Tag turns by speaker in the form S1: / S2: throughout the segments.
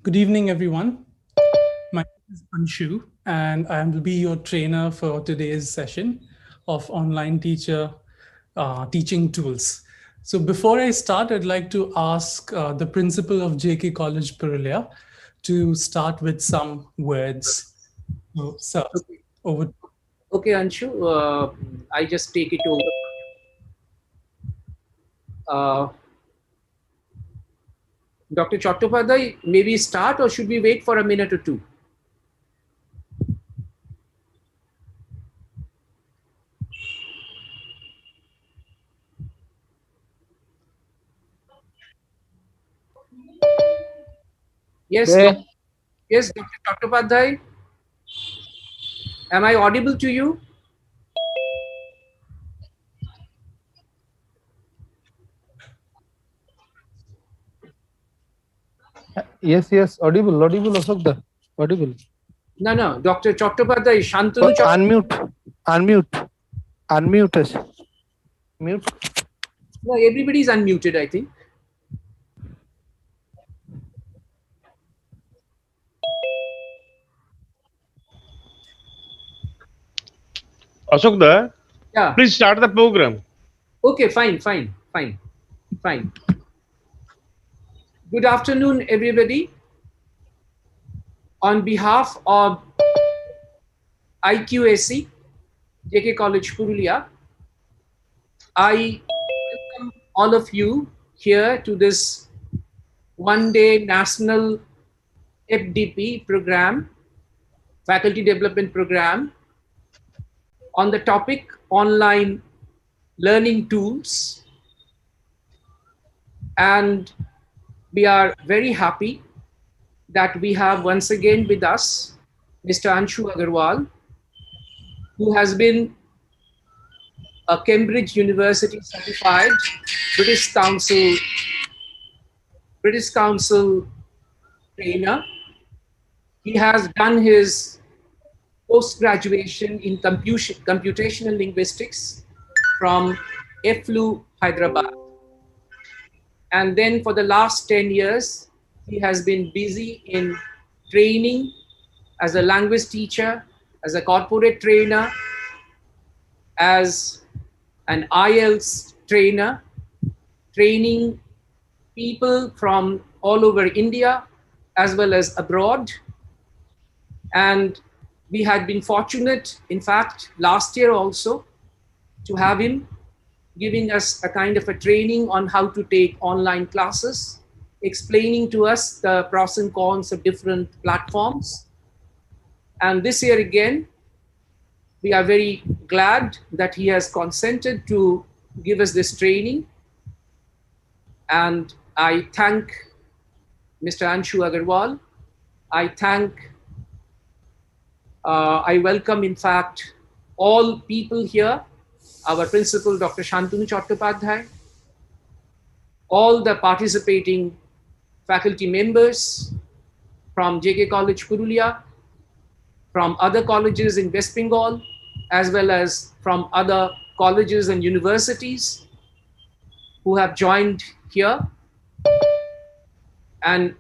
S1: Good evening, everyone. My name is Anshu, and I will be your trainer for today's session of online teacher teaching tools. So before I start, I'd like to ask the principal of JK College Purulia to start with some words. So, sir,
S2: Okay,
S1: over.
S2: okay, Anshu, I just take it over. Uh, Dr. Chattopadhyay, maybe start or should we wait for a minute or two? Yes,
S3: Okay.
S2: yes, Dr. Chattopadhyay, am I audible to you?
S3: Yes. Audible, Ashok da. Audible.
S2: No, no, Dr. Chattopadhyay, Shantanu
S3: Unmute us. Mute.
S2: No, everybody's unmuted, I think.
S4: Ashok da,
S2: Yeah,
S4: please start the program.
S2: okay, fine. Good afternoon, everybody. On behalf of IQAC, JK College Purulia, I welcome all of you here to this one-day national FDP program, faculty development program, on the topic online learning tools. And we are very happy that we have once again with us Mr. Anshu Agarwal, who has been a Cambridge University certified British Council trainer. He has done his post-graduation in computational linguistics from FLU, Hyderabad. And then for the last 10 years, he has been busy in training as a language teacher, as a corporate trainer, as an IELTS trainer, training people from all over India as well as abroad. And we had been fortunate, in fact, last year also, to have him giving us a kind of a training on how to take online classes, explaining to us the pros and cons of different platforms. And this year again, we are very glad that he has consented to give us this training. And I thank Mr. Anshu Agarwal. I welcome, in fact, all people here, our principal, Dr. Santanu Chattopadhyay, all the participating faculty members from JK College Purulia, from other colleges in West Bengal, as well as from other colleges and universities who have joined here. And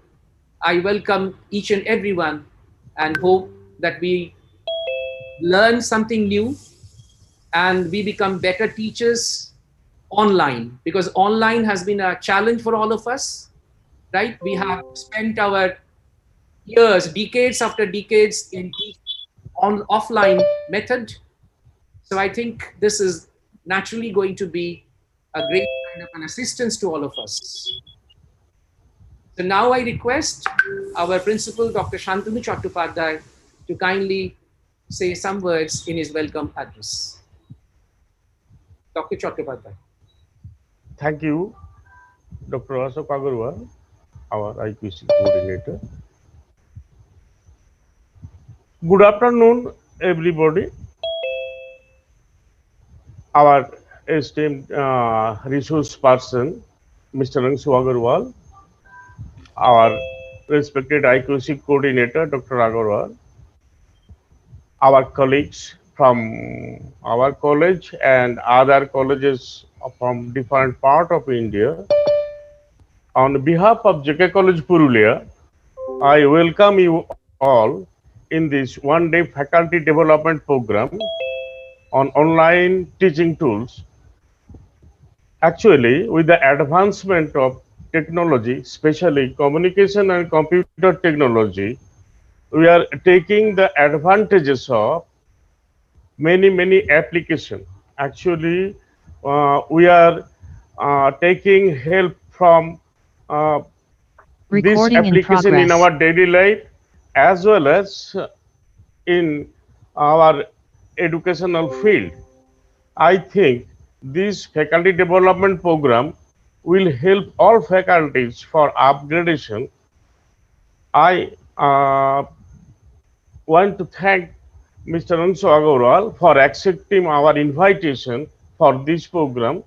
S2: I welcome each and everyone and hope that we learn something new and we become better teachers online, because online has been a challenge for all of us, right? We have spent our years, decades after decades in on offline method. So I think this is naturally going to be a great kind of an assistance to all of us. So now I request our principal, Dr. Santanu Chattopadhyay, to kindly say some words in his welcome address. Dr. Chattopadhyay.
S4: Thank you, Dr. Ashoke Agarwal, our IQAC coordinator. Good afternoon, everybody. Our esteemed resource person, Mr. Anshu Agarwal, our respected IQAC coordinator, Dr. Agarwal, our colleagues from our college and other colleges from different part of India. On behalf of JK College Purulia, I welcome you all in this one-day faculty development program on online teaching tools. Actually, with the advancement of technology, especially communication and computer technology, we are taking the advantages of many applications. Actually, we are taking help from this application in our daily life as well as in our educational field. I think this faculty development program will help all faculties for upgradation. I want to thank Mr. Anshu Agarwal for accepting our invitation for this program,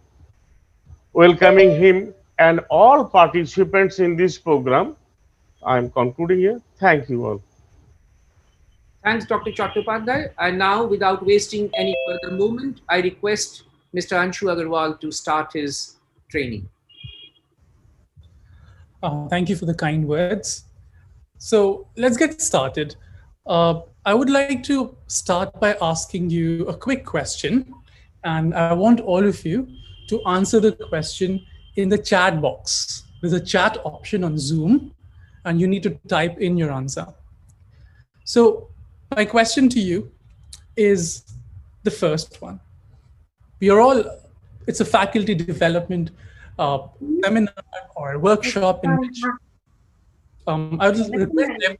S4: welcoming him and all participants in this program. I am concluding here. Thank you all.
S2: Thanks, Dr. Chattopadhyay. And now, without wasting any further moment, I request Mr. Anshu Agarwal to start his training.
S1: Thank you for the kind words. So let's get started. I would like to start by asking you a quick question, and I want all of you to answer the question in the chat box. There's a chat option on Zoom, and you need to type in your answer. So my question to you is the first one. We are all, it's a faculty development seminar or workshop in which I would request everybody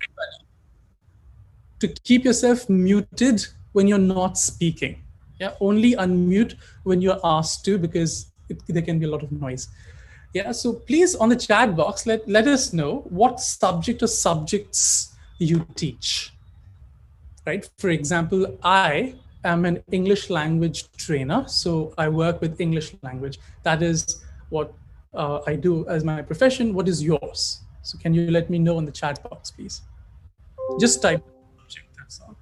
S1: to keep yourself muted when you're not speaking. Yeah, only unmute when you're asked to, because there can be a lot of noise. Yeah, so please on the chat box, let us know what subject or subjects you teach. Right? For example, I am an English language trainer, so I work with English language. That is what I do as my profession. What is yours? So can you let me know in the chat box, please? Just type subject, that's all.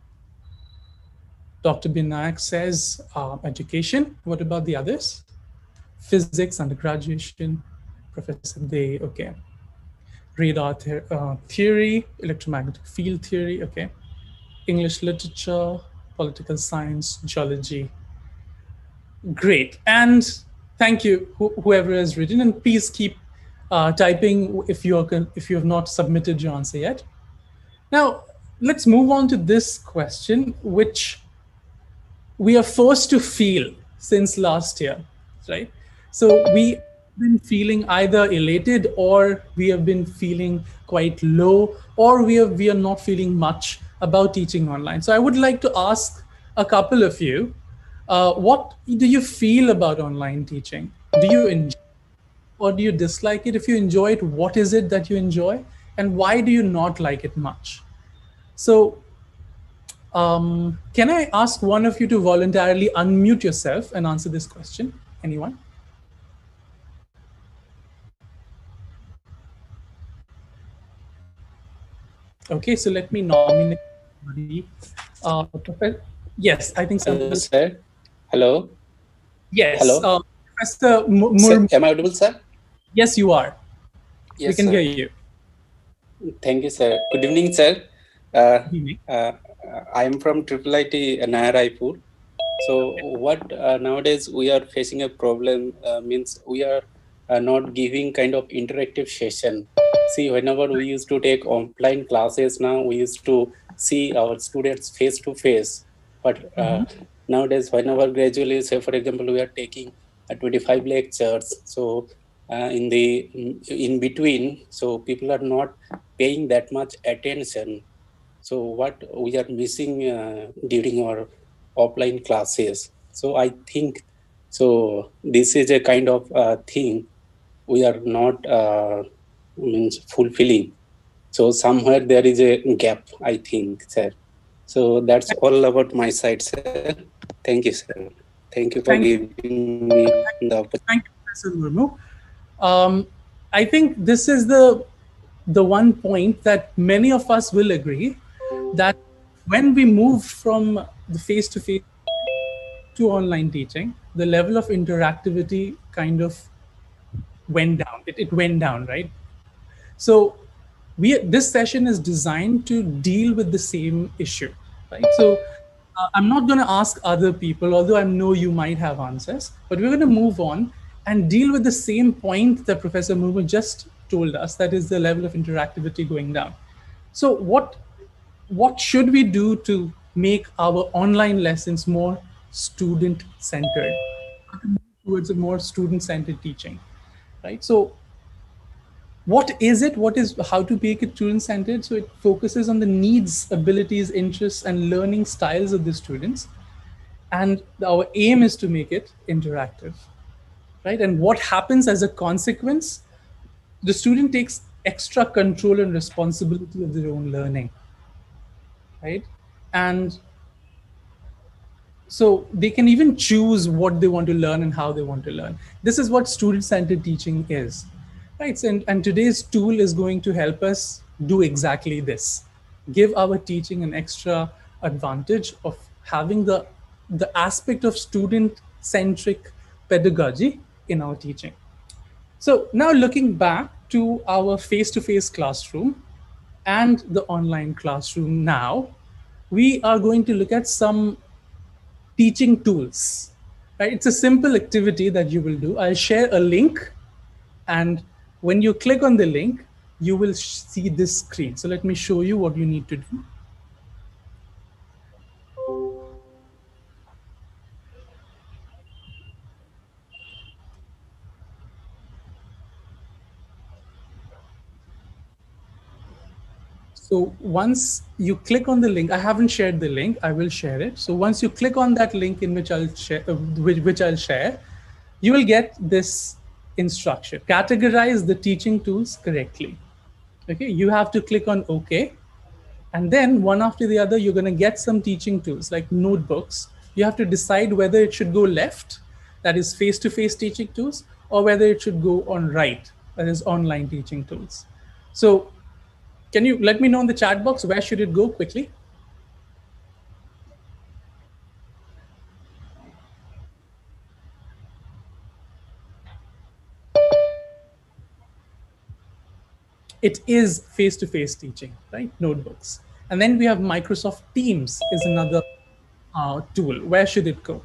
S1: Dr. Binayak says education. What about the others? Physics, undergraduation. Professor Day, okay. Radar theory, electromagnetic field theory, okay. English literature, political science, geology. Great, and thank you, whoever has written, and please keep typing if you have not submitted your answer yet. Now, let's move on to this question, which we are forced to feel since last year, right? So we have been feeling either elated, or we have been feeling quite low, or we are not feeling much about teaching online. So I would like to ask a couple of you, what do you feel about online teaching? Do you enjoy it, or do you dislike it? If you enjoy it, what is it that you enjoy? And why do you not like it much? So can I ask one of you to voluntarily unmute yourself and answer this question? Anyone? Okay, so let me nominate somebody. Yes, I think so.
S5: Hello, sir. Hello.
S1: Yes.
S5: Hello.
S1: Professor
S5: Sir, am I audible, sir?
S1: Yes, you are.
S5: Yes,
S1: we can
S5: sir.
S1: hear you.
S5: Thank you, sir. Good evening, sir.
S1: Good evening.
S5: I am from IIIT Raipur. So what nowadays we are facing a problem means we are not giving kind of interactive session. See, whenever we used to take offline classes, now we used to see our students face to face. But nowadays, whenever gradually, say for example, we are taking 25 lectures, so in between, so people are not paying that much attention. So what we are missing during our offline classes. So I think so. This is a kind of thing we are not means fulfilling. So somewhere there is a gap, I think, sir. So that's all about my side, sir. Thank you, sir. Thank you for
S1: Thank you.
S5: giving me the opportunity.
S1: Thank you, Professor Murmu. I think this is the one point that many of us will agree that when we moved from the face-to-face to online teaching, the level of interactivity kind of went down. It went down, right? So this session is designed to deal with the same issue, right? So I'm not going to ask other people, although I know you might have answers, but we're going to move on and deal with the same point that Professor Murmu just told us, that is the level of interactivity going down. So what should we do to make our online lessons more student centered, towards a more student centered teaching, right? So what is it? What is how to make it student centered? So it focuses on the needs, abilities, interests, and learning styles of the students. And our aim is to make it interactive, right? And what happens as a consequence? The student takes extra control and responsibility of their own learning, right? And so they can even choose what they want to learn and how they want to learn. This is what student-centered teaching is, right? So, and today's tool is going to help us do exactly this, give our teaching an extra advantage of having the aspect of student-centric pedagogy in our teaching. So now looking back to our face-to-face classroom and the online classroom now, we are going to look at some teaching tools, right? It's a simple activity that you will do. I'll share a link, and when you click on the link, you will see this screen. So let me show you what you need to do. So once you click on the link, I haven't shared the link, I will share it. So once you click on that link in which I'll share, which I'll share, you will get this instruction: categorize the teaching tools correctly. Okay, you have to click on OK. And then one after the other, you're going to get some teaching tools like notebooks. You have to decide whether it should go left, that is face-to-face teaching tools, or whether it should go on right, that is online teaching tools. So can you let me know in the chat box, where should it go quickly? It is face-to-face teaching, right? Notebooks. And then we have Microsoft Teams is another tool. Where should it go?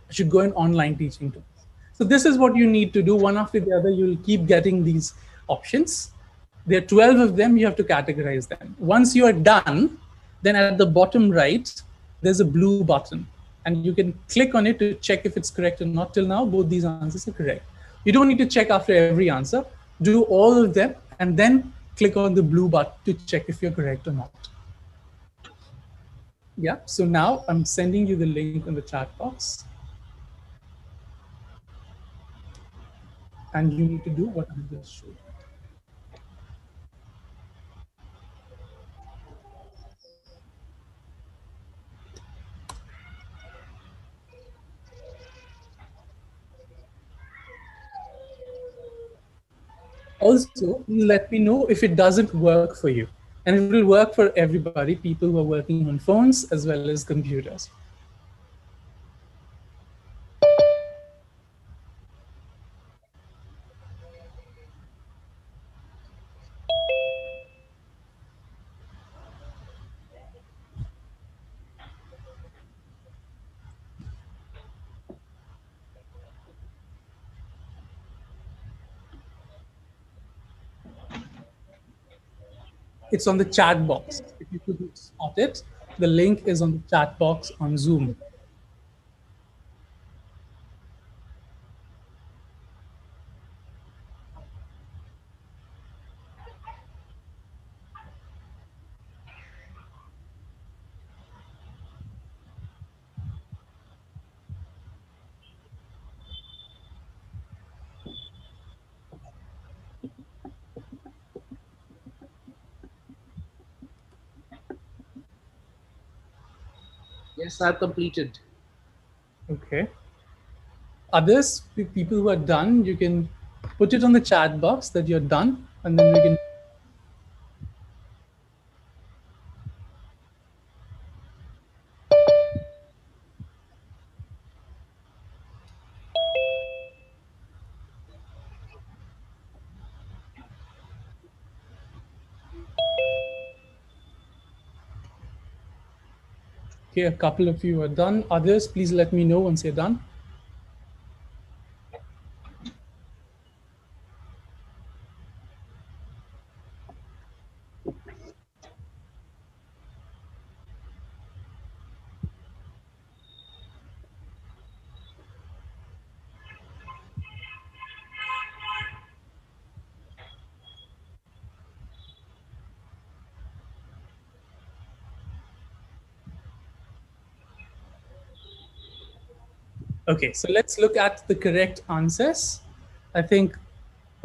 S1: It should go in online teaching tools. So this is what you need to do. One after the other, you'll keep getting these options. There are 12 of them. You have to categorize them. Once you are done, then at the bottom right, there's a blue button. And you can click on it to check if it's correct or not. Till now, both these answers are correct. You don't need to check after every answer. Do all of them and then click on the blue button to check if you're correct or not. Yeah, so now I'm sending you the link in the chat box. And you need to do what I just showed. Also, let me know if it doesn't work for you. And it will work for everybody, people who are working on phones as well as computers. It's on the chat box. If you could spot it, the link is on the chat box on Zoom.
S2: Yes, I've completed.
S1: Okay. Others, people who are done, you can put it on the chat box that you're done, and then we can. Okay, a couple of you are done. Others, please let me know once you're done. Okay, so let's look at the correct answers. I think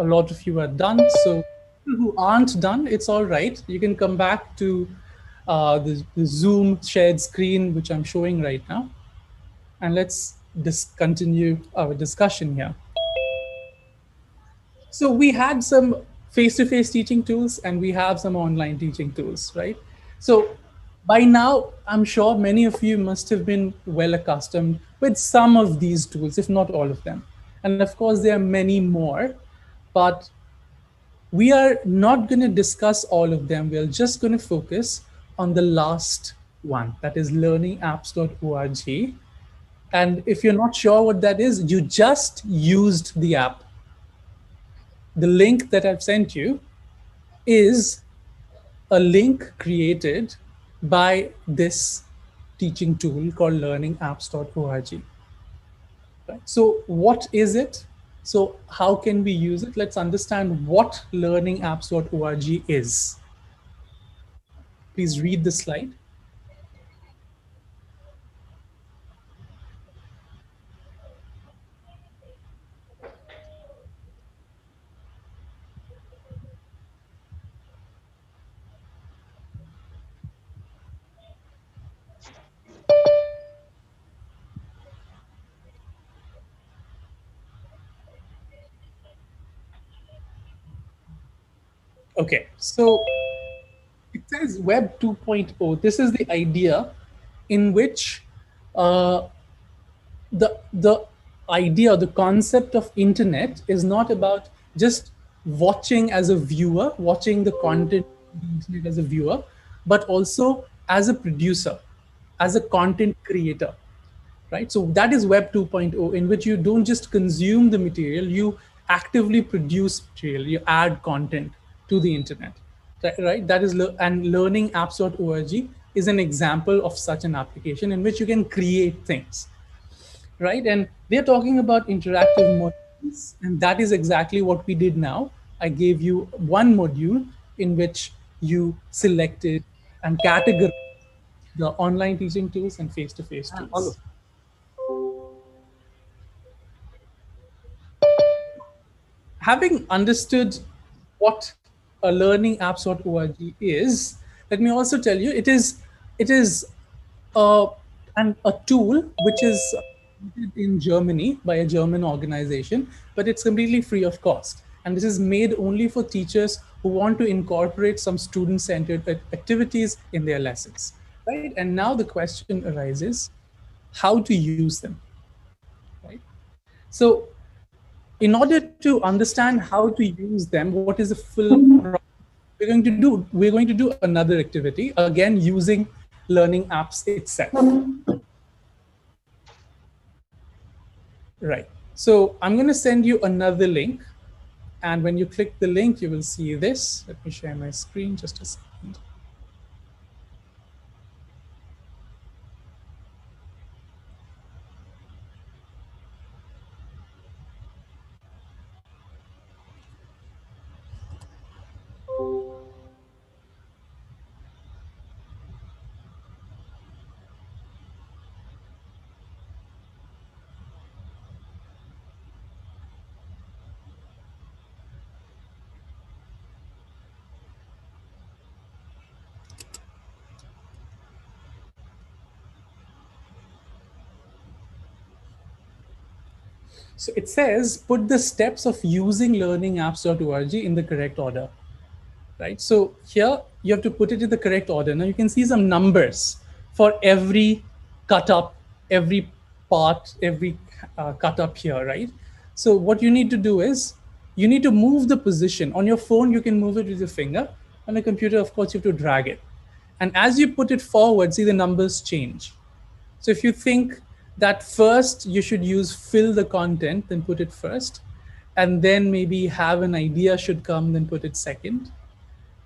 S1: a lot of you are done. So people who aren't done, it's all right. You can come back to the Zoom shared screen, which I'm showing right now. And let's continue our discussion here. So we had some face-to-face teaching tools and we have some online teaching tools, right? So by now, I'm sure many of you must have been well accustomed with some of these tools, if not all of them. And of course, there are many more, but we are not going to discuss all of them. We're just going to focus on the last one, that is learningapps.org. And if you're not sure what that is, you just used the app. The link that I've sent you is a link created by this teaching tool called learningapps.org. Right? So what is it? So how can we use it? Let's understand what learningapps.org is. Please read the slide. Okay, so it says Web 2.0. This is the idea in which the idea, the concept of internet is not about just watching as a viewer, watching the content on the internet as a viewer, but also as a producer, as a content creator, right? So that is Web 2.0, in which you don't just consume the material, you actively produce material, you add content to the internet, right? That is, and learningapps.org is an example of such an application in which you can create things, right? And they're talking about interactive modules, and that is exactly what we did now. I gave you one module in which you selected and categorized the online teaching tools and face-to-face tools. Having understood what a learningapps.org is, let me also tell you it is uh, a tool which is in Germany by a German organization, but it's completely free of cost. And this is made only for teachers who want to incorporate some student-centered activities in their lessons, right? And now the question arises, how to use them, right? So in order to understand how to use them, what is the full we're going to do another activity, again using learning apps itself. Right. So I'm going to send you another link. And when you click the link, you will see this. Let me share my screen just a second. So it says, put the steps of using learningapps.org in the correct order, right? So here you have to put it in the correct order. Now you can see some numbers for every cut up, every part, every cut up here, right? So what you need to do is you need to move the position. On your phone, you can move it with your finger. On a computer, of course, you have to drag it. And as you put it forward, see the numbers change. So if you think that first you should use fill the content, then put it first. And then maybe have an idea should come, then put it second,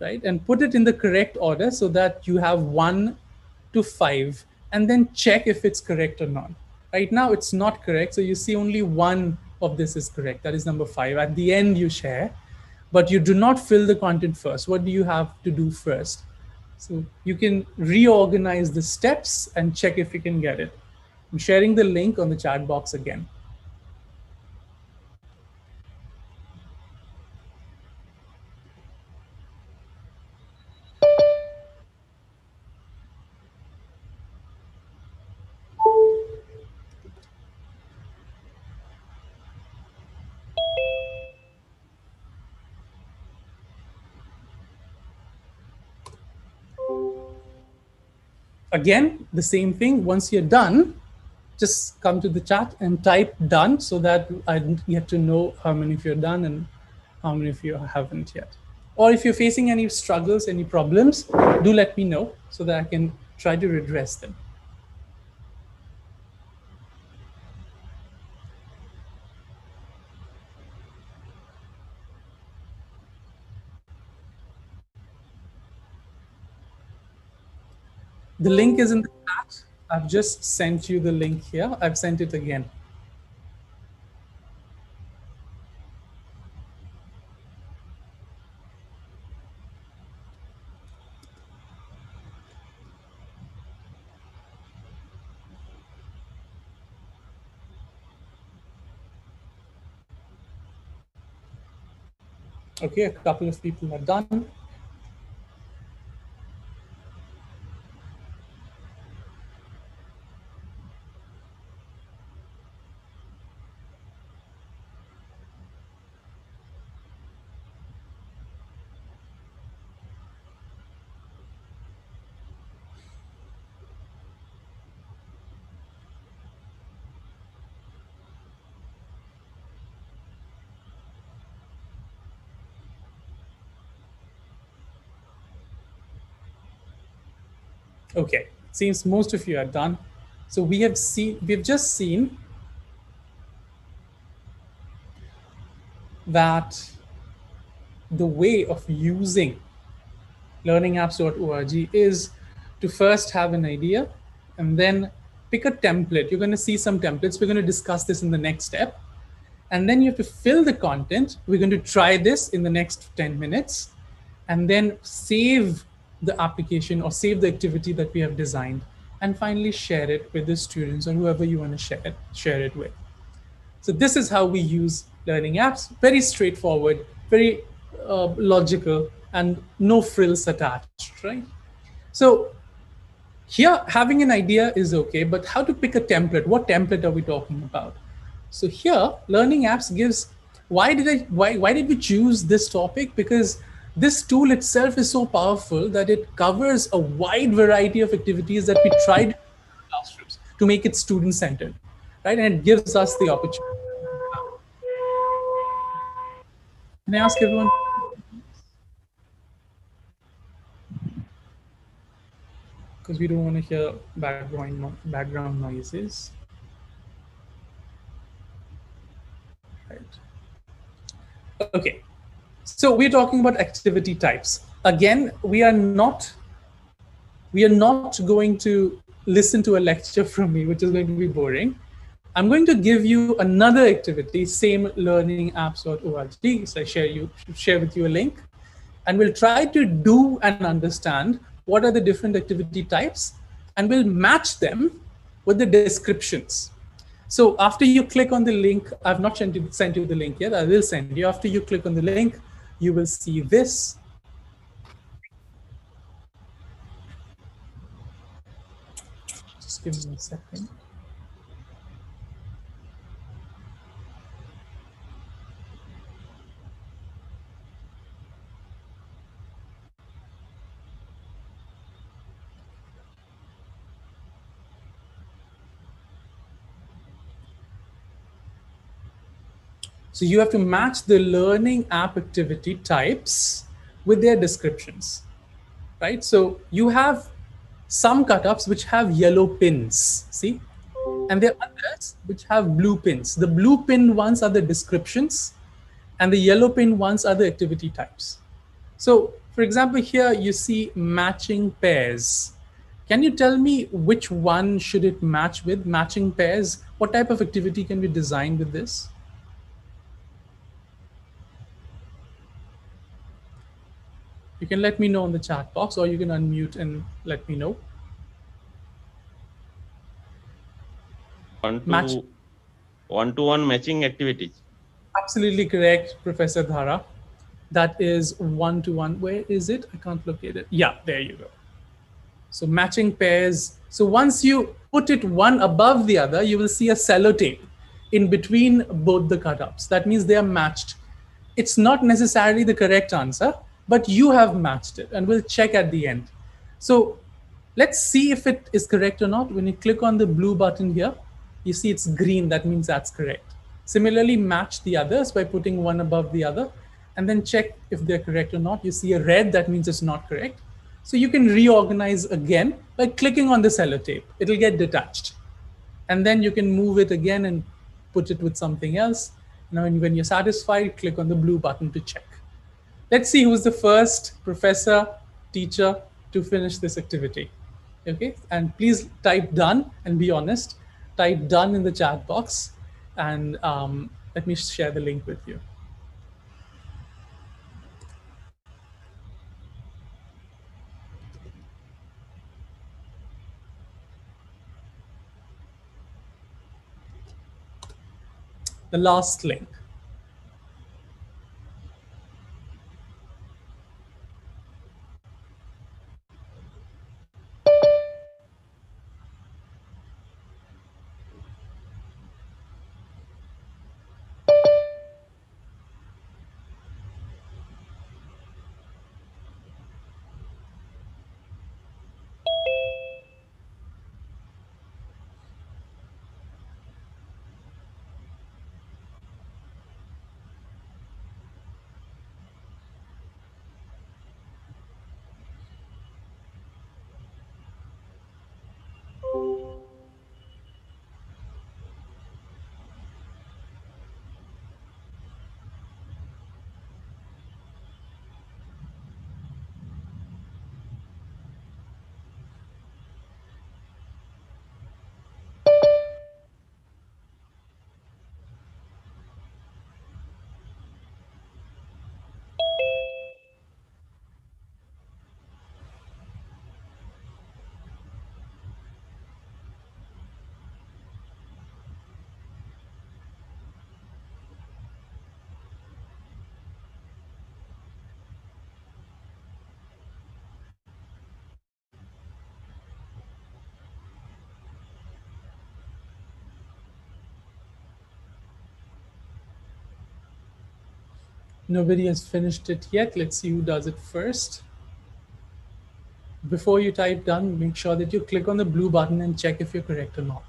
S1: right? And put it in the correct order so that you have 1 to 5, and then check if it's correct or not. Right now it's not correct. So you see only one of this is correct. That is number 5. At the end you share, but you do not fill the content first. What do you have to do first? So you can reorganize the steps and check if you can get it. I'm sharing the link on the chat box again. Again, the same thing. Once you're done, just come to the chat and type done so that I get to know how many of you are done and how many of you haven't yet. Or if you're facing any struggles, any problems, do let me know so that I can try to redress them. The link is in the chat. I've just sent you the link here. I've sent it again. Okay, a couple of people are done. Okay, seems most of you are done. So we've just seen that the way of using learningapps.org is to first have an idea and then pick a template. You're going to see some templates. We're going to discuss this in the next step. And then you have to fill the content. We're going to try this in the next 10 minutes and then save the application or save the activity that we have designed and finally share it with the students or whoever you want to share it with. So this is how we use learning apps. Very straightforward, very logical, and no frills attached, right? So here, having an idea is okay, but how to pick a template? What template are we talking about? So here, learning apps gives, why did we choose this topic? Because this tool itself is so powerful that it covers a wide variety of activities that we tried in classrooms to make it student-centered, right? And it gives us the opportunity. Can I ask everyone? Because we don't want to hear background noises. Right. Okay. So we're talking about activity types. Again, we are not going to listen to a lecture from me, which is going to be boring. I'm going to give you another activity, same learningapps.org. So I share with you a link, and we'll try to do and understand what are the different activity types, and we'll match them with the descriptions. So after you click on the link, I've not sent you the link yet. I will send you. After you click on the link, you will see this. Just give me a second. So you have to match the learning app activity types with their descriptions, right? So you have some cut-ups which have yellow pins, see? And there are others which have blue pins. The blue pin ones are the descriptions, and the yellow pin ones are the activity types. So for example, here you see matching pairs. Can you tell me which one should it match with? Matching pairs, what type of activity can we design with this? You can let me know in the chat box, or you can unmute and let me know.
S6: One-to-one matching activities.
S1: Absolutely correct, Professor Dhara. That is one-to-one. Where is it? I can't locate it. Yeah, there you go. So matching pairs. So once you put it one above the other, you will see a sellotape in between both the cut-ups. That means they are matched. It's not necessarily the correct answer, but you have matched it, and we'll check at the end. So let's see if it is correct or not. When you click on the blue button here, you see it's green. That means that's correct. Similarly, match the others by putting one above the other, and then check if they're correct or not. You see a red, that means it's not correct. So you can reorganize again by clicking on the sellotape. It'll get detached. And then you can move it again and put it with something else. Now, when you're satisfied, click on the blue button to check. Let's see who's the first professor, teacher to finish this activity. Okay, and please type done and be honest. Type done in the chat box, and let me share the link with you. The last link. Nobody has finished it yet. Let's see who does it first. Before you type done, make sure that you click on the blue button and check if you're correct or not.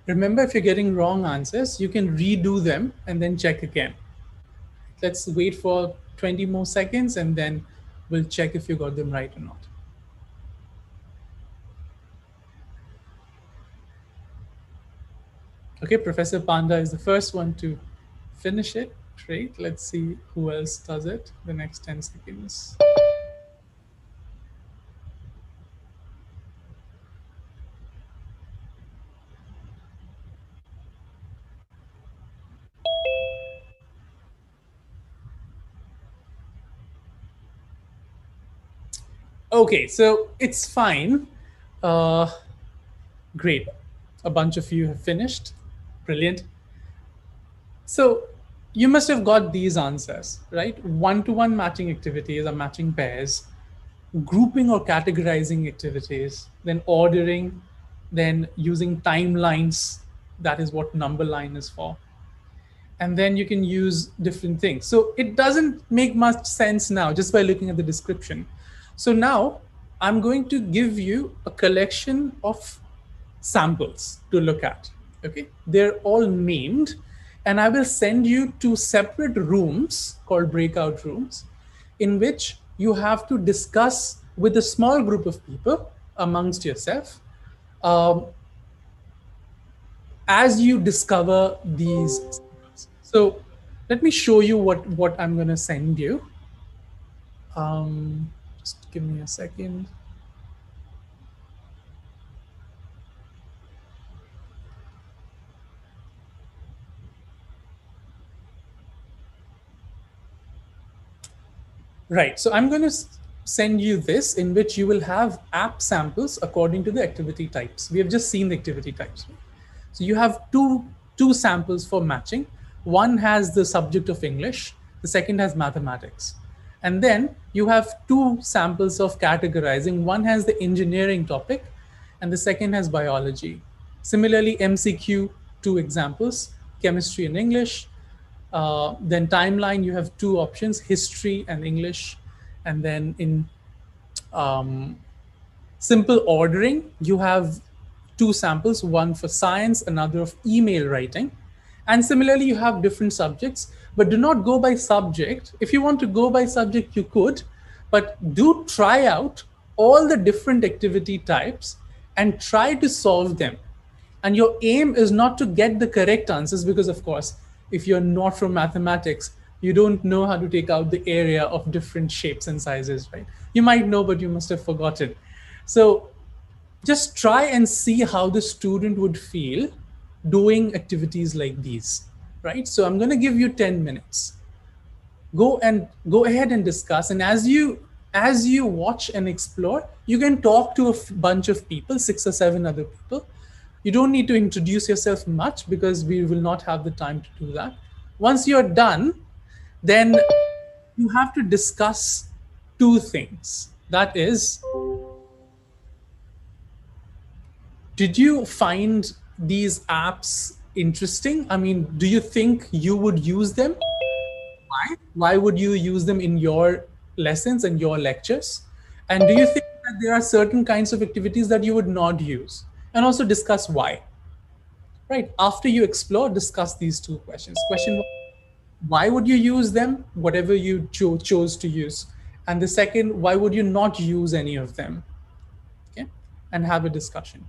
S1: Remember, if you're getting wrong answers, you can redo them and then check again. Let's wait for 20 more seconds, and then we'll check if you got them right or not. Okay, Professor Panda is the first one to finish it. Great. Let's see who else does it the next 10 seconds. Okay, so it's fine. Great. A bunch of you have finished. Brilliant. So you must have got these answers, right? One-to-one matching activities are matching pairs, grouping or categorizing activities, then ordering, then using timelines. That is what number line is for. And then you can use different things. So it doesn't make much sense now just by looking at the description. So now I'm going to give you a collection of samples to look at. Okay, they're all named, and I will send you to separate rooms called breakout rooms, in which you have to discuss with a small group of people amongst yourself um, as you discover these. So let me show you what I'm going to send you. Just give me a second. Right. So I'm going to send you this, in which you will have app samples according to the activity types. We have just seen the activity types. So you have two samples for matching. One has the subject of English, the second has mathematics. And then you have two samples of categorizing. One has the engineering topic and the second has biology. Similarly, MCQ, two examples, chemistry and English. Then timeline, you have two options, history and English. And then in simple ordering, you have two samples, one for science, another of email writing. And similarly, you have different subjects, but do not go by subject. If you want to go by subject, you could, but do try out all the different activity types and try to solve them. And your aim is not to get the correct answers, because of course, if you're not from mathematics, you don't know how to take out the area of different shapes and sizes, right? You might know, but you must have forgotten. So just try and see how the student would feel doing activities like these, right? So I'm going to give you 10 minutes. Go ahead and discuss. And as you watch and explore, you can talk to a bunch of people, 6 or 7 other people. You don't need to introduce yourself much because we will not have the time to do that. Once you're done, then you have to discuss two things. That is, did you find these apps interesting? I mean, do you think you would use them? Why? Why would you use them in your lessons and your lectures? And do you think that there are certain kinds of activities that you would not use? And also discuss why. Right? After you explore, discuss these two questions. Question one, why would you use them? Whatever you chose to use. And the second, why would you not use any of them? Okay, and have a discussion.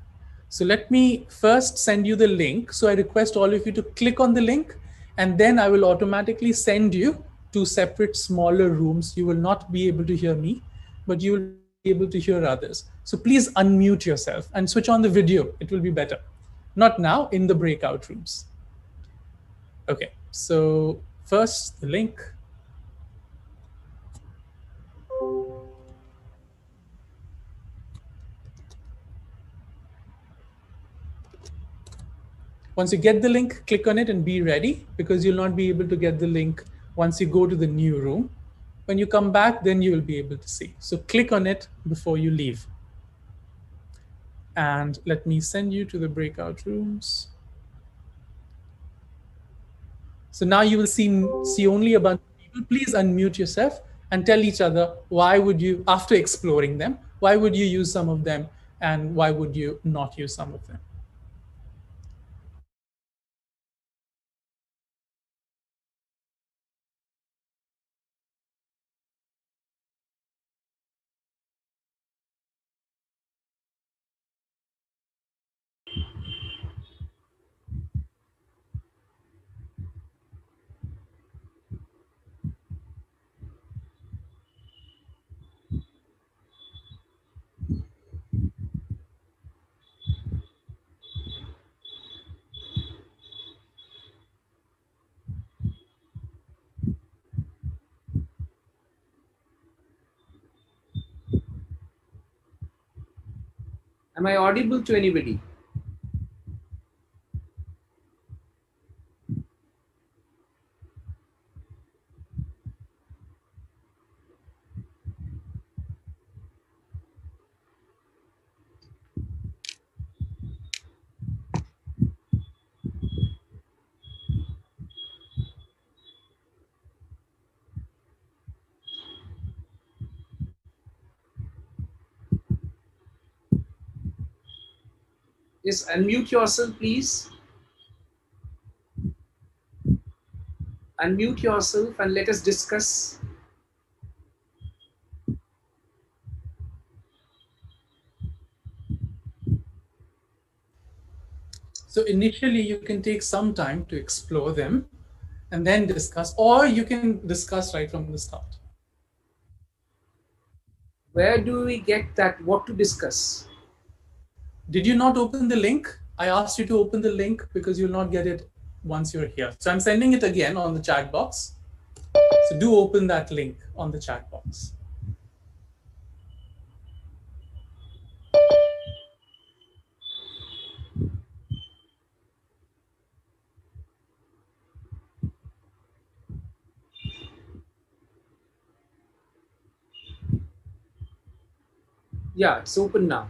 S1: So let me first send you the link. So I request all of you to click on the link, and then I will automatically send you to separate smaller rooms. You will not be able to hear me, but you will be able to hear others. So please unmute yourself and switch on the video. It will be better. Not now, in the breakout rooms. Okay, so first the link. Once you get the link, click on it and be ready, because you'll not be able to get the link once you go to the new room. When you come back, then you will be able to see. So click on it before you leave. And let me send you to the breakout rooms. So now you will see only a bunch of people. Please unmute yourself and tell each other, why would you, after exploring them, why would you use some of them and why would you not use some of them?
S2: Am I audible to anybody? Just unmute yourself, please. Unmute yourself and let us discuss.
S1: So initially, you can take some time to explore them and then discuss, or you can discuss right from the start.
S2: Where do we get that? What to discuss?
S1: Did you not open the link? I asked you to open the link because you'll not get it once you're here. So I'm sending it again on the chat box. So do open that link on the chat box.
S2: Yeah, it's open now.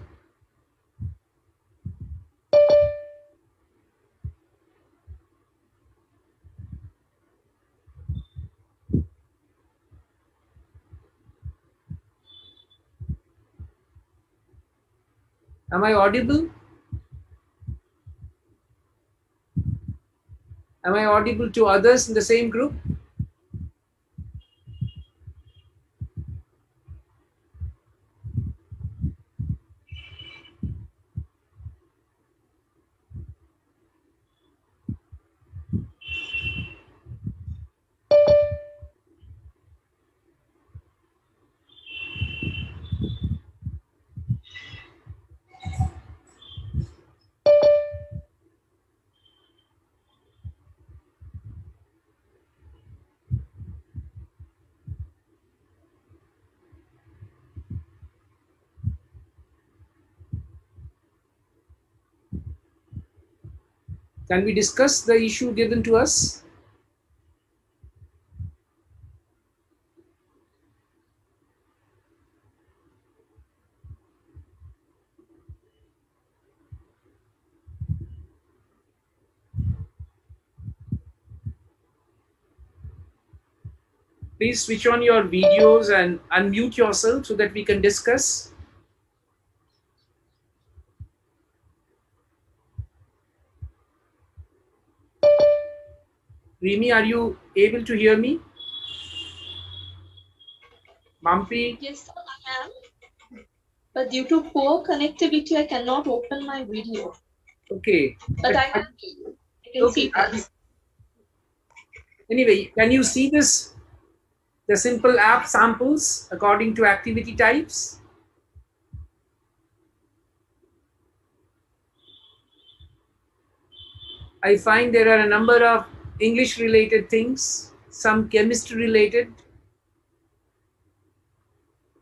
S2: Am I audible? Am I audible to others in the same group? Can we discuss the issue given to us? Please switch on your videos and unmute yourself so that we can discuss. Rimi, are you able to hear me? Mampi?
S7: Yes, sir, I am. But due to poor connectivity, I cannot open my video.
S2: Okay.
S7: But I can see things.
S2: Anyway, can you see this? The simple app samples according to activity types? I find there are a number of English related things, some chemistry related.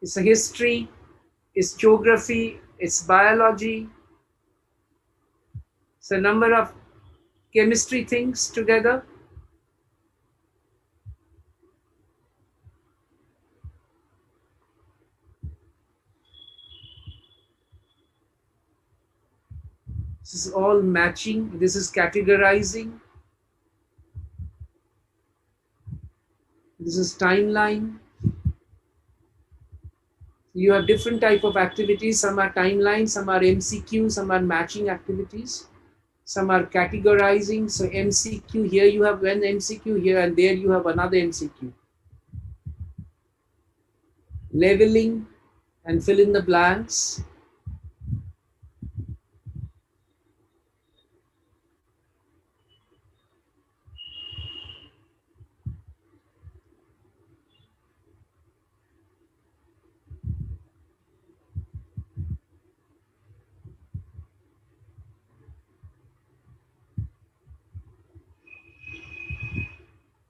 S2: It's a history, it's geography, it's biology. It's a number of chemistry things together. This is all matching. This is categorizing. This is timeline. You have different type of activities. Some are timeline, some are MCQ, some are matching activities. Some are categorizing. So MCQ, here you have one MCQ, here and there you have another MCQ. Leveling and fill in the blanks.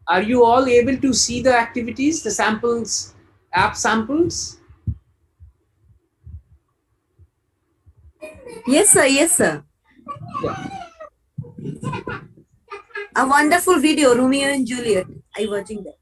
S2: Are you all able to see the activities, the samples, app samples?
S8: Yes, sir. Yes, sir.
S2: Yeah.
S8: A wonderful video, Romeo and Juliet. I watching that.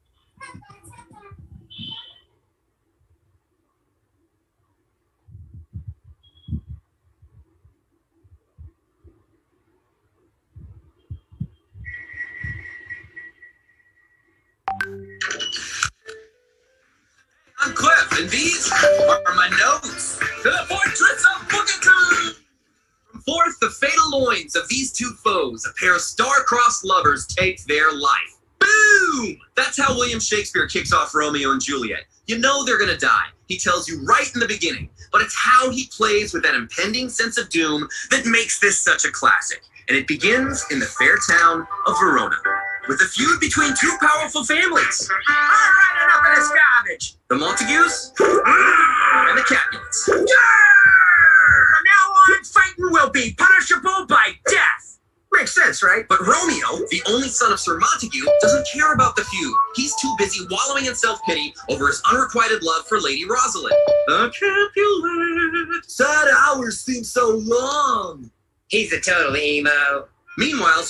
S9: I'm Cliff, and these are my notes to the fortress of Bookatoon. From
S10: forth the fatal loins of these two foes, a pair of star-crossed lovers take their life. Boom! That's how William Shakespeare kicks off Romeo and Juliet. You know they're gonna die. He tells you right in the beginning, but it's how he plays with that impending sense of doom that makes this such a classic. And it begins in the fair town of Verona, with a feud between two powerful families. All right, enough of this garbage. The Montagues and the Capulets. From now on, fighting will be punishable by death. Makes sense, right? But Romeo, the only son of Sir Montague, doesn't care about the feud. He's too busy wallowing in self-pity over his unrequited love for Lady Rosalind. The Capulet. Sad hours seem so long. He's a total emo. Meanwhile,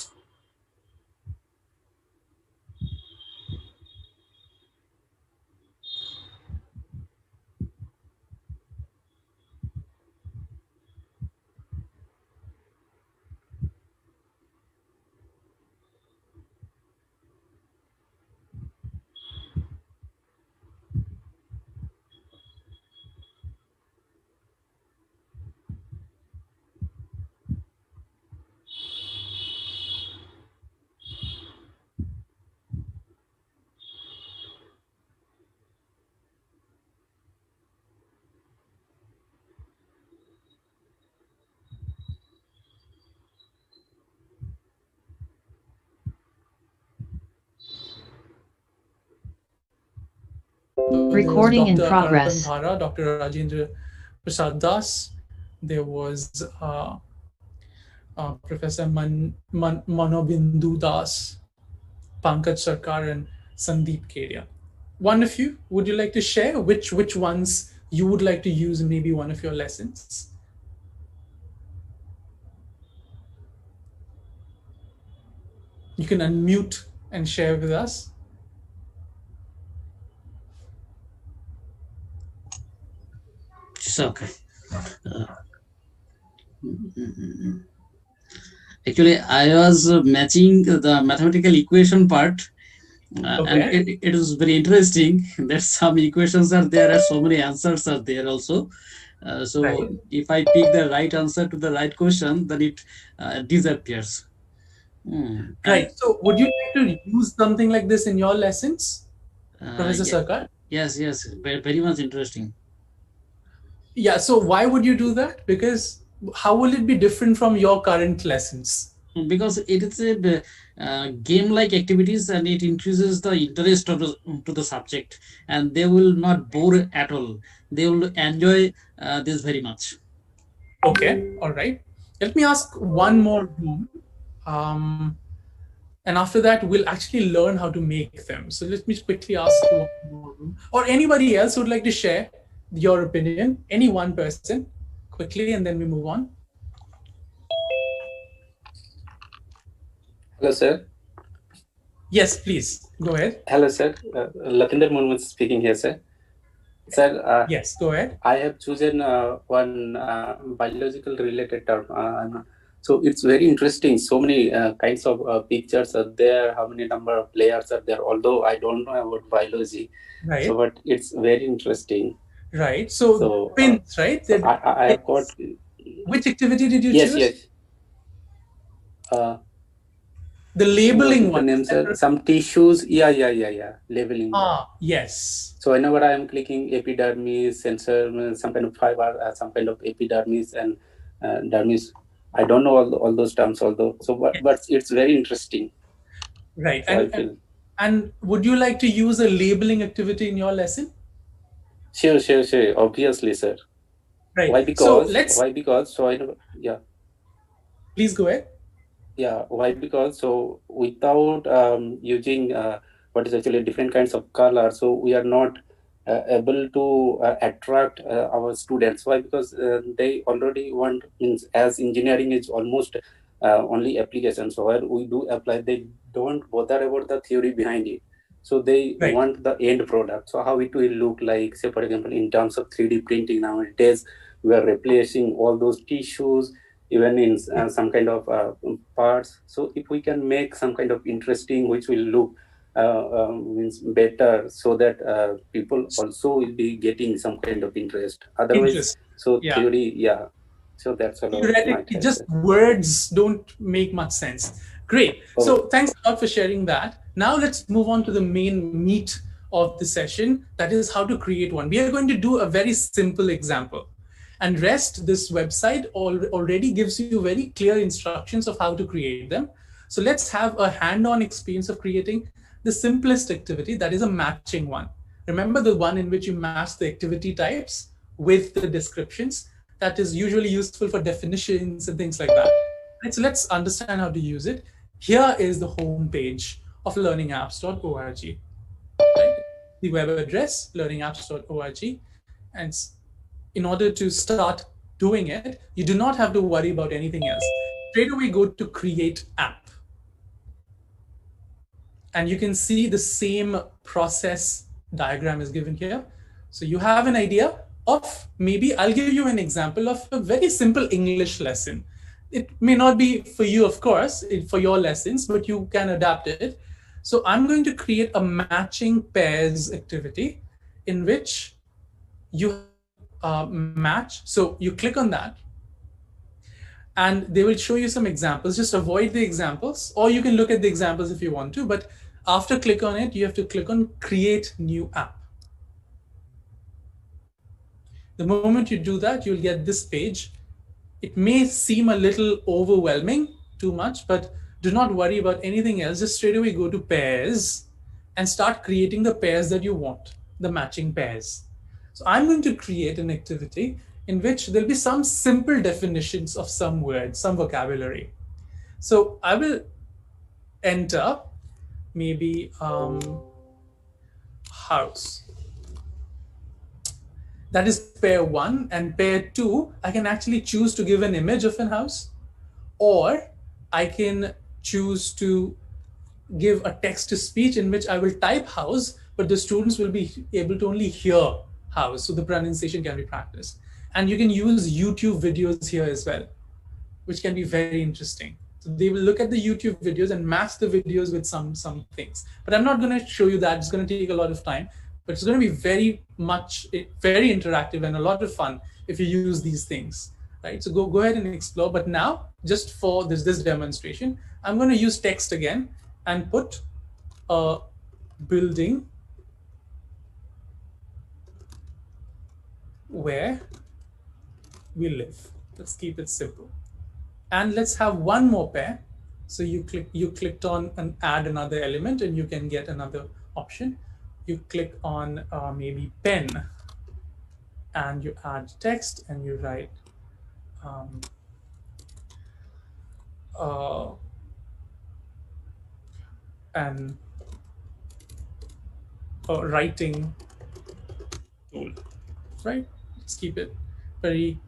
S11: Recording in progress.
S1: Dr. Rajendra Prasad Das. There was Professor Manobindu Das, Pankaj Sarkar, and Sandeep Kedia. One of you, would you like to share which ones you would like to use in maybe one of your lessons? You can unmute and share with us.
S12: It's okay. Actually, I was matching the mathematical equation part, and it is very interesting that some equations are there and so many answers are there also. If I pick the right answer to the right question, then it disappears.
S1: Right. So would you like to use something like this in your lessons, Professor Sarkar?
S12: Yes, very much interesting.
S1: Yeah, so why would you do that? Because how will it be different from your current lessons?
S12: Because it is a game-like activities and it increases the interest to the subject, and they will not bore at all. They will enjoy this very much.
S1: Okay, all right. Let me ask one more room. And after that, we'll actually learn how to make them. So let me quickly ask one more room. Or anybody else who would like to share your opinion, any one person, quickly, and then we move on.
S13: Hello, sir.
S1: Yes, please, go ahead.
S13: Hello, sir. Latinder Murmu speaking here, sir. Sir,
S1: yes, go ahead.
S13: I have chosen one biological related term. So it's very interesting. So many kinds of pictures are there. How many number of layers are there? Although I don't know about biology,
S1: right?
S13: So, but it's very interesting.
S1: Right. So pins, right?
S13: So I have got.
S1: Which activity did you choose?
S13: Yes.
S1: The labeling one.
S13: Names some tissues. Yeah. Labeling.
S1: Yes.
S13: So whenever I am clicking epidermis, sensor, some kind of fiber, some kind of epidermis and dermis. I don't know all those terms, although. So, but it's very interesting.
S1: Right.
S13: So
S1: and would you like to use a labeling activity in your lesson?
S13: Sure. Obviously, sir.
S1: Right.
S13: Why? Because. So I know. Yeah.
S1: Please go ahead.
S13: Yeah. Why? Because so without using what is actually different kinds of color, so we are not able to attract our students. Why? Because they already want, as engineering is almost only application. So where we do apply, they don't bother about the theory behind it. So they want the end product. So how it will look like, say for example, in terms of 3D printing nowadays, we are replacing all those tissues, even in some kind of parts. So if we can make some kind of interesting, which will look means better, so that people also will be getting some kind of interest. Otherwise, so theory, So that's a lot.
S1: Theoretically, just words don't make much sense. Great. So thanks a lot for sharing that. Now let's move on to the main meat of the session. That is how to create one. We are going to do a very simple example. And rest, this website already gives you very clear instructions of how to create them. So let's have a hand-on experience of creating the simplest activity, that is a matching one. Remember the one in which you match the activity types with the descriptions? That is usually useful for definitions and things like that. Right, so let's understand how to use it. Here is the home page of learningapps.org. Right? The web address, learningapps.org. And in order to start doing it, you do not have to worry about anything else. Straight away go to create app. And you can see the same process diagram is given here. So you have an idea of, maybe I'll give you an example of a very simple English lesson. It may not be for you, of course, for your lessons, but you can adapt it. So I'm going to create a matching pairs activity in which you match. So you click on that and they will show you some examples. Just avoid the examples, or you can look at the examples if you want to, but after click on it, you have to click on create new app. The moment you do that, you'll get this page. It may seem a little overwhelming, too much, but do not worry about anything else. Just straight away go to pairs and start creating the pairs that you want, the matching pairs. So I'm going to create an activity in which there'll be some simple definitions of some words, some vocabulary. So I will enter maybe house. That is pair 1, and pair 2, I can actually choose to give an image of an house, or I can choose to give a text to speech in which I will type house, but the students will be able to only hear house, so the pronunciation can be practiced. And you can use YouTube videos here as well, which can be very interesting. So they will look at the YouTube videos and match the videos with some things. But I'm not going to show you that. It's going to take a lot of time. But it's going to be very interactive and a lot of fun if you use these things, right? So go ahead and explore. But now, just for this demonstration, I'm going to use text again and put a building where we live. Let's keep it simple. And let's have one more pair. So you clicked on and add another element, and you can get another option. You click on maybe pen, and you add text, and you write writing tool, right? Let's keep it very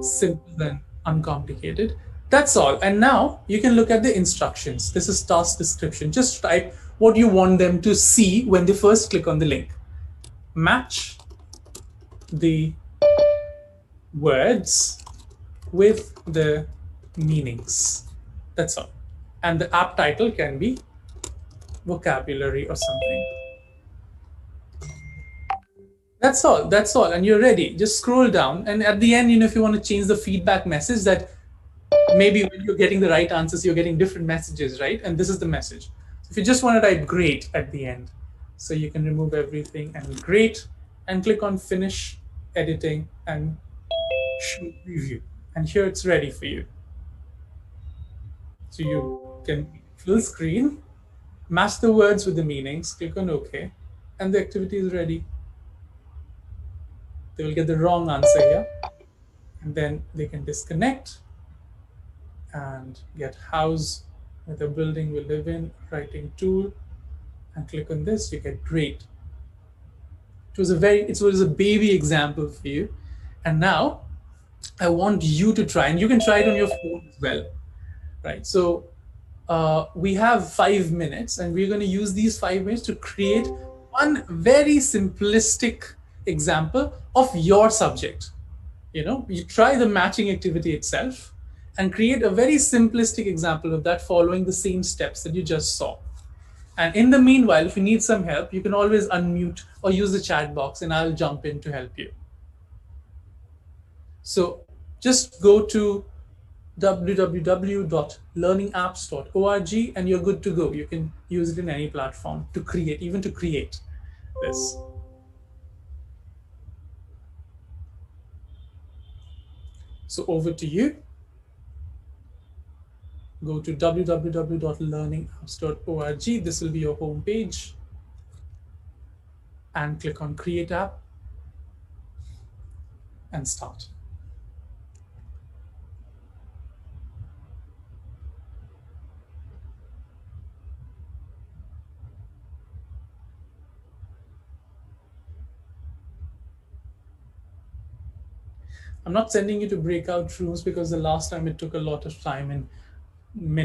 S1: simple and uncomplicated. That's all. And now you can look at the instructions. This is task description. Just type what you want them to see when they first click on the link. Match the words with the meanings. That's all. And the app title can be vocabulary or something. That's all. That's all. And you're ready. Just scroll down. And at the end, if you want to change the feedback message, that maybe when you're getting the right answers, you're getting different messages, right? And this is the message. If you just want to type great at the end, so you can remove everything and great, and click on finish editing and show preview. And here it's ready for you. So you can full screen, match the words with the meanings, click on OK, and the activity is ready. They will get the wrong answer here, and then they can disconnect and get house with a building we live in, writing tool, and click on this, you get great. It was a baby example for you. And now I want you to try, and you can try it on your phone as well, right? So we have 5 minutes, and we're going to use these 5 minutes to create one very simplistic example of your subject. You try the matching activity itself and create a very simplistic example of that following the same steps that you just saw. And in the meanwhile, if you need some help, you can always unmute or use the chat box, and I'll jump in to help you. So just go to www.learningapps.org and you're good to go. You can use it in any platform to create, even to create this. So over to you. Go to www.learningapps.org. This will be your home page. And click on Create App and start. I'm not sending you to breakout rooms because the last time it took a lot of time and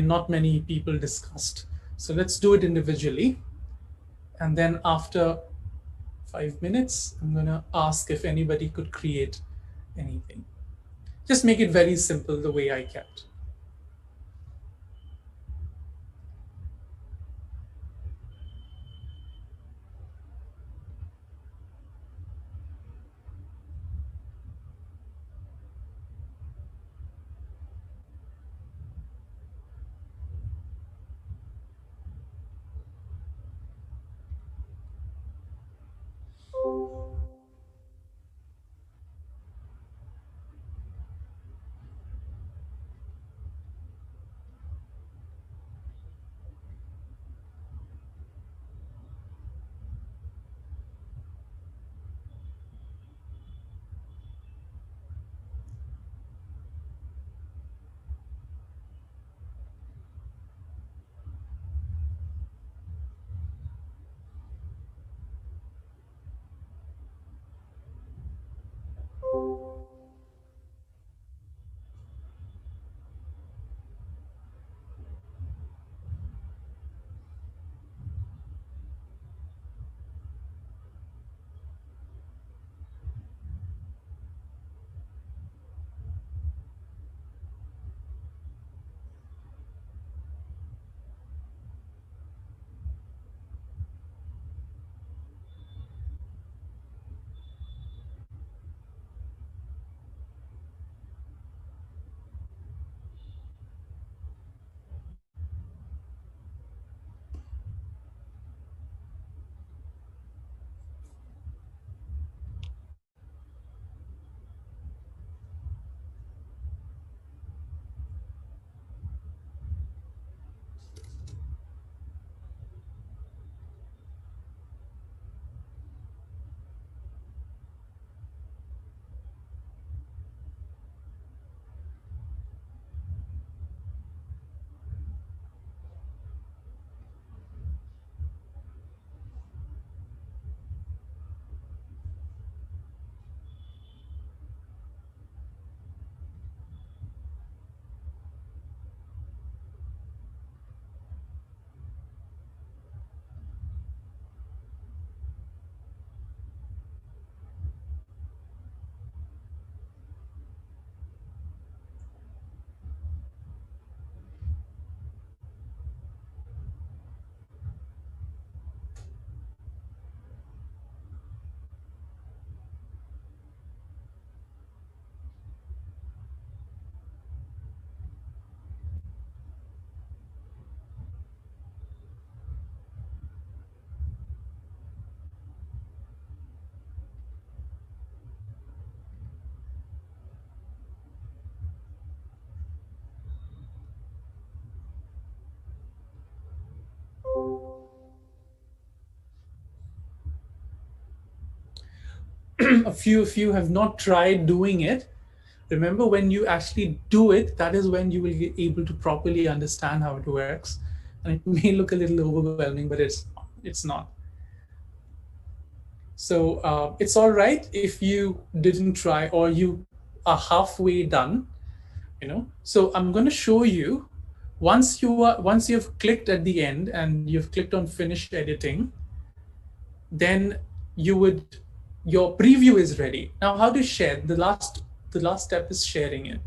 S1: not many people discussed. So let's do it individually. And then after 5 minutes, I'm gonna ask if anybody could create anything. Just make it very simple the way I kept. A few of you have not tried doing it. Remember, when you actually do it, that is when you will be able to properly understand how it works. And it may look a little overwhelming, but it's not. So it's all right if you didn't try or you are halfway done, So I'm going to show you once you've clicked at the end and you've clicked on finish editing, then your preview is ready. Now, how to share? The last step is sharing it.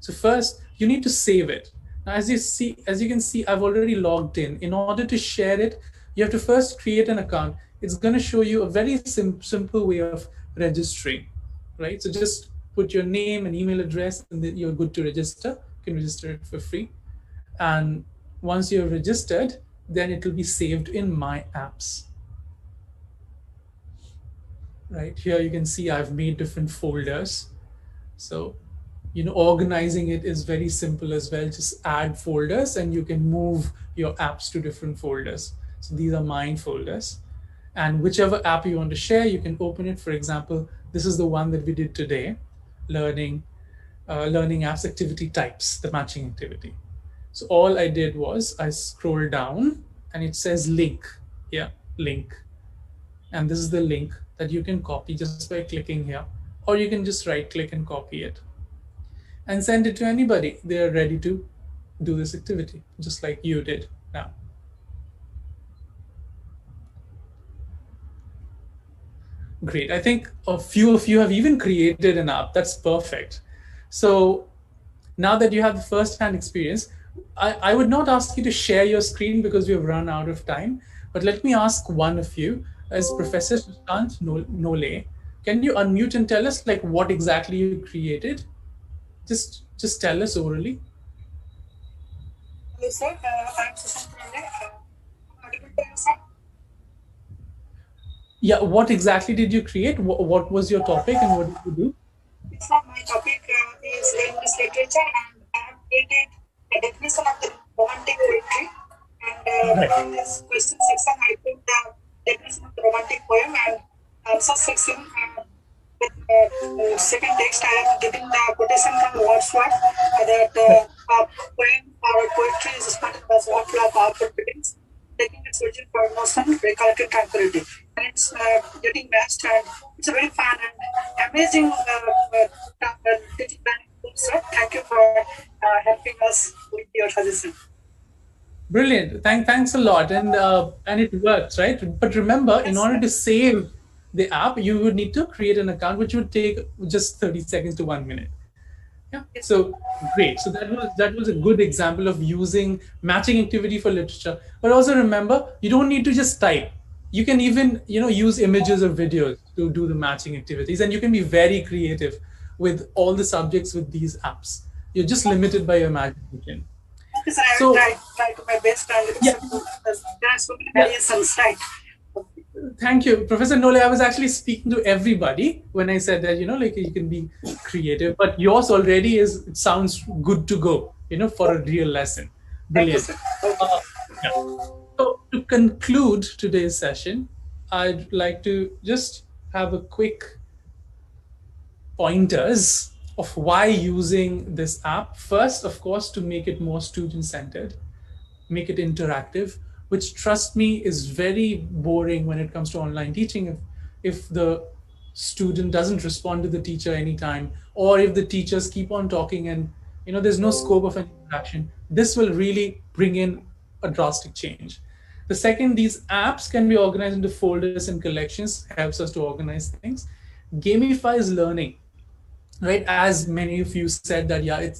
S1: So first, you need to save it. Now, as you can see, I've already logged in. In order to share it, you have to first create an account. It's going to show you a very simple way of registering, right? So just put your name and email address, and then you're good to register. You can register it for free. And once you're registered, then it will be saved in My Apps. Right here, you can see I've made different folders. So, organizing it is very simple as well. Just add folders and you can move your apps to different folders. So these are mine folders. And whichever app you want to share, you can open it. For example, this is the one that we did today, learning apps activity types, the matching activity. So all I did was I scroll down and it says link. Yeah, link. And this is the link that you can copy just by clicking here, or you can just right click and copy it and send it to anybody. They are ready to do this activity, just like you did now. Great. I think a few of you have even created an app. That's perfect. So now that you have the first-hand experience, I would not ask you to share your screen because we have run out of time, but let me ask one of you, as Professor Nole, can you unmute and tell us like what exactly you created? Just tell us orally.
S14: Hello, sir. I'm Santanu.
S1: Yeah, what exactly did you create? What was your topic and what did you do?
S14: So my topic is English literature, and I have created a definition of the romantic poetry. And from this question section, I put the definition of the romantic poem, and answer section with the second text, I am giving the quotation from Wordsworth that poem or poetry is started as one flow of powerful feelings, taking its origin for emotion, recollecting tranquility. And it's getting matched, and it's a very fun and amazing teaching planning tool, sir. Thank you for helping us with your suggestion.
S1: Brilliant. Thanks a lot. And it works, right? But remember, in order to save the app, you would need to create an account, which would take just 30 seconds to 1 minute. Yeah. So great. So that was a good example of using matching activity for literature. But also remember, you don't need to just type. You can even use images or videos to do the matching activities, and you can be very creative with all the subjects with these apps. You're just limited by your imagination.
S14: Yes, I will try to my best, and there are so many variations, right?
S1: Thank you, Professor Nole. I was actually speaking to everybody when I said that like you can be creative, but yours already it sounds good to go, for a real lesson. Brilliant. Yeah. So to conclude today's session, I'd like to just have a quick pointers of why using this app. First, of course, to make it more student-centered, make it interactive, which, trust me, is very boring when it comes to online teaching. If the student doesn't respond to the teacher anytime, or if the teachers keep on talking and there's no scope of an interaction, this will really bring in a drastic change. The second, these apps can be organized into folders and collections, helps us to organize things. Gamifies learning, right? As many of you said that, yeah,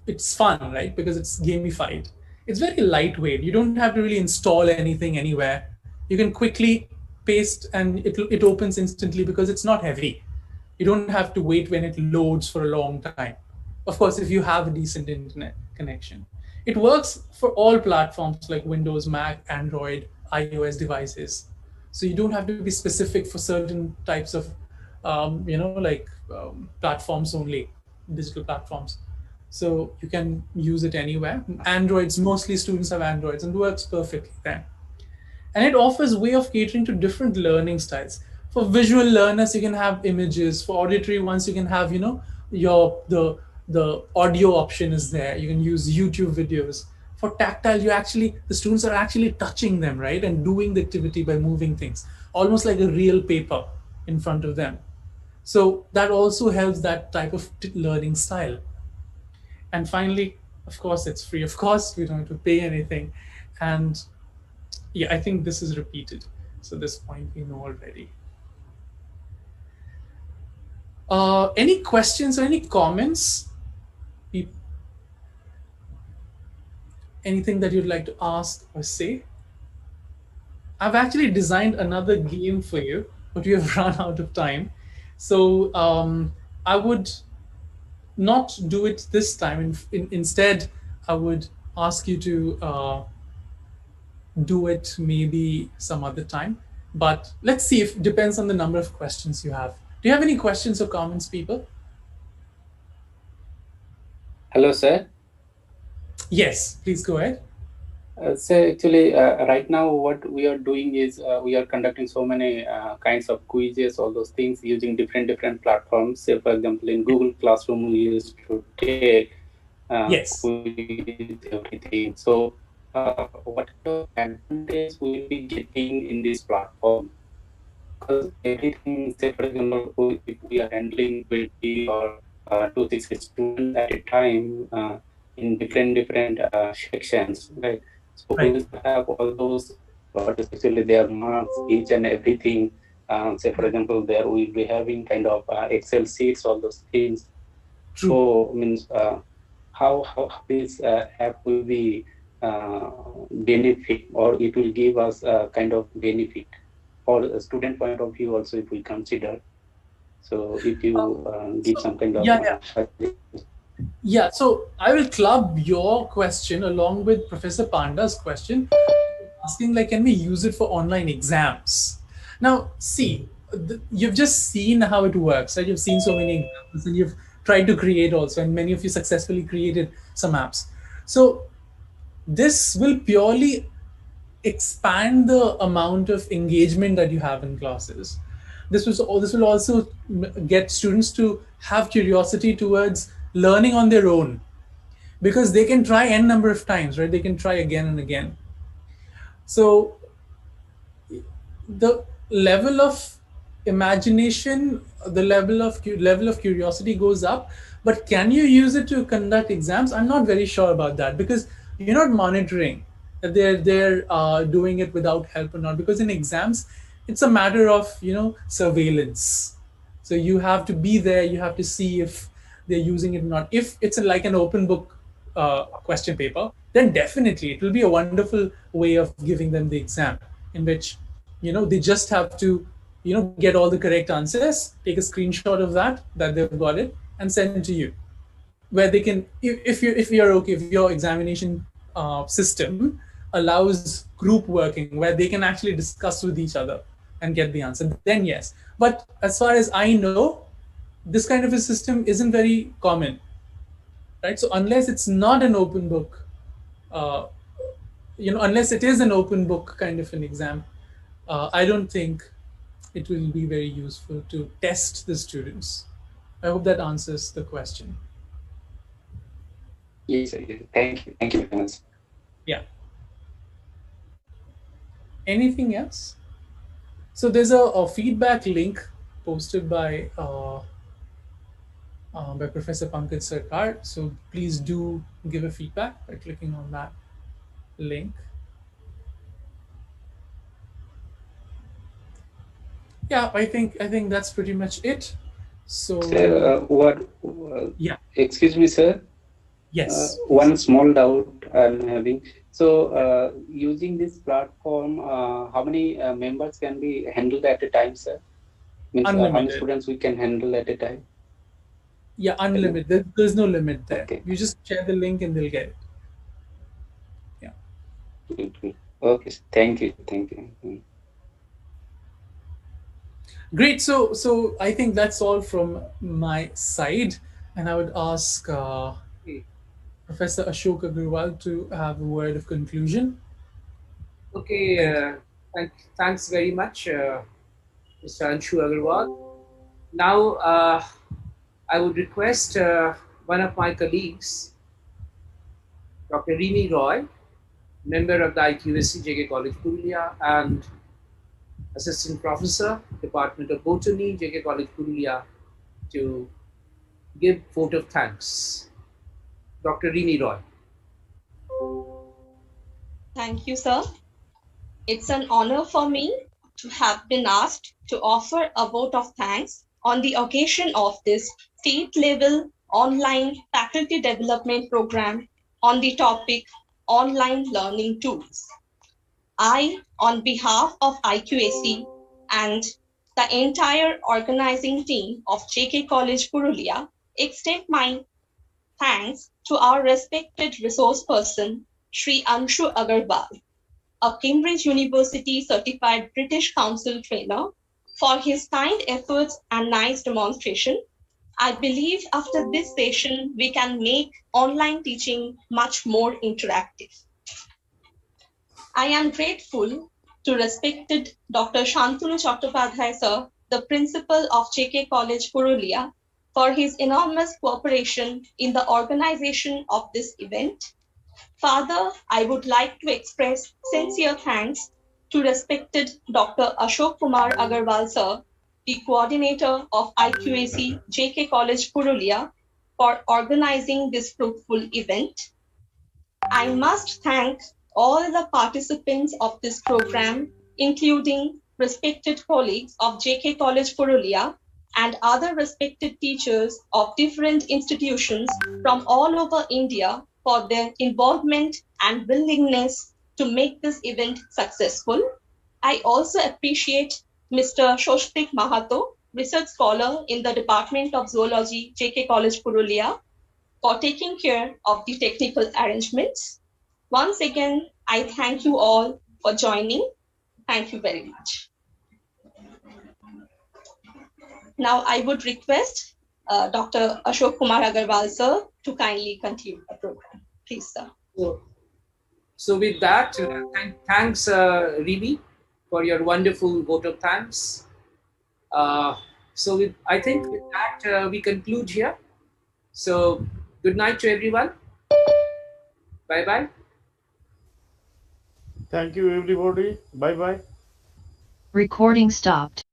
S1: it's fun, right? Because it's gamified. It's very lightweight. You don't have to really install anything anywhere. You can quickly paste and it opens instantly because it's not heavy. You don't have to wait when it loads for a long time. Of course, if you have a decent internet connection. It works for all platforms like Windows, Mac, Android, iOS devices. So you don't have to be specific for certain types of, platforms only, digital platforms. So you can use it anywhere. Androids, mostly students have Androids, and works perfectly there. And it offers a way of catering to different learning styles. For visual learners, you can have images. For auditory ones, you can have, the audio option is there. You can use YouTube videos. For tactile, the students are actually touching them, right? And doing the activity by moving things, almost like a real paper in front of them. So that also helps that type of learning style. And finally, of course, it's free. Of course, we don't have to pay anything. And yeah, I think this is repeated. So this point we know already. Any questions or any comments? Anything that you'd like to ask or say? I've actually designed another game for you, but we have run out of time. So I would not do it this time. Instead, I would ask you to do it maybe some other time. But let's see, if it depends on the number of questions you have. Do you have any questions or comments, people?
S13: Hello, sir.
S1: Yes, please go ahead.
S13: So actually, right now what we are doing is we are conducting so many kinds of quizzes, all those things using different platforms. Say, for example, in Google Classroom, we used to take
S1: yes.
S13: quiz, everything. So what kind of advantage we will be getting in this platform? Because everything, say, for example, if we are handling 20 or 260 students at a time in different sections, right? So we will have all those, especially their marks, each and everything. Say, for example, there we will be having kind of Excel sheets, all those things.
S1: True.
S13: So means how this app will be benefit, or it will give us a kind of benefit for a student point of view also, if we consider. So if you give some kind of
S1: yeah, so I will club your question along with Professor Panda's question, asking like, can we use it for online exams? Now, see, you've just seen how it works, right? You've seen so many examples, and you've tried to create also, and many of you successfully created some apps. So this will purely expand the amount of engagement that you have in classes. This will also get students to have curiosity towards learning on their own, because they can try n number of times, right? They can try again and again. So the level of imagination, the level of curiosity goes up. But can you use it to conduct exams? I'm not very sure about that, because you're not monitoring that they're doing it without help or not. Because in exams, it's a matter of surveillance. So you have to be there. You have to see if they're using it or not. If it's like an open book question paper, then definitely it will be a wonderful way of giving them the exam, in which they just have to get all the correct answers, take a screenshot of that they've got it, and send it to you, where they can, if your examination system allows group working, where they can actually discuss with each other and get the answer, then yes. But as far as I know, this kind of a system isn't very common, right? So unless it's not an open book, unless it is an open book kind of an exam, I don't think it will be very useful to test the students. I hope that answers the question.
S13: Yes, thank you very much.
S1: Yeah. Anything else? So there's a feedback link posted by Professor Pankaj Sarkar. So please do give a feedback by clicking on that link. Yeah, I think that's pretty much it. So yeah.
S13: Excuse me, sir.
S1: Yes.
S13: One small doubt I'm having. So using this platform, how many members can be handled at a time, sir? Means how many students we can handle at a time?
S1: Yeah, unlimited. There's no limit there. Okay. You just share the link and they'll get it. Yeah.
S13: Okay. Thank you.
S1: Great. So I think that's all from my side, and I would ask Professor Ashoke Agarwal to have a word of conclusion.
S2: Okay. Thanks very much, Mr. Anshu Agarwal. Now, I would request one of my colleagues, Dr. Rini Roy, member of the IQAC JK College Purulia and Assistant Professor, Department of Botany, JK College Purulia, to give vote of thanks. Dr. Rini Roy.
S7: Thank you, sir. It's an honor for me to have been asked to offer a vote of thanks on the occasion of this state-level online faculty development program on the topic online learning tools. I, on behalf of IQAC and the entire organizing team of JK College Purulia extend my thanks to our respected resource person, Shri Anshu Agarwal, a Cambridge University certified British Council trainer, for his kind efforts and nice demonstration. I believe after this session, we can make online teaching much more interactive. I am grateful to respected Dr. Santanu Chattopadhyay sir, the principal of JK College Purulia, for his enormous cooperation in the organization of this event. Further, I would like to express sincere thanks to respected Dr. Ashoke Kumar Agarwal sir, the coordinator of IQAC JK College Purulia, for organizing this fruitful event. I must thank all the participants of this program, including respected colleagues of JK College Purulia and other respected teachers of different institutions from all over India for their involvement and willingness to make this event successful. I also appreciate Mr. Shoshtik Mahato, research scholar in the Department of Zoology, JK College Purulia, for taking care of the technical arrangements. Once again, I thank you all for joining. Thank you very much. Now I would request Dr. Ashok Kumar Agarwal sir to kindly conclude the program. Please, sir.
S2: So with that, thanks Rivi for your wonderful vote of thanks. I think with that we conclude here. So good night to everyone. Bye-bye.
S4: Thank you, everybody. Bye-bye.
S11: Recording stopped.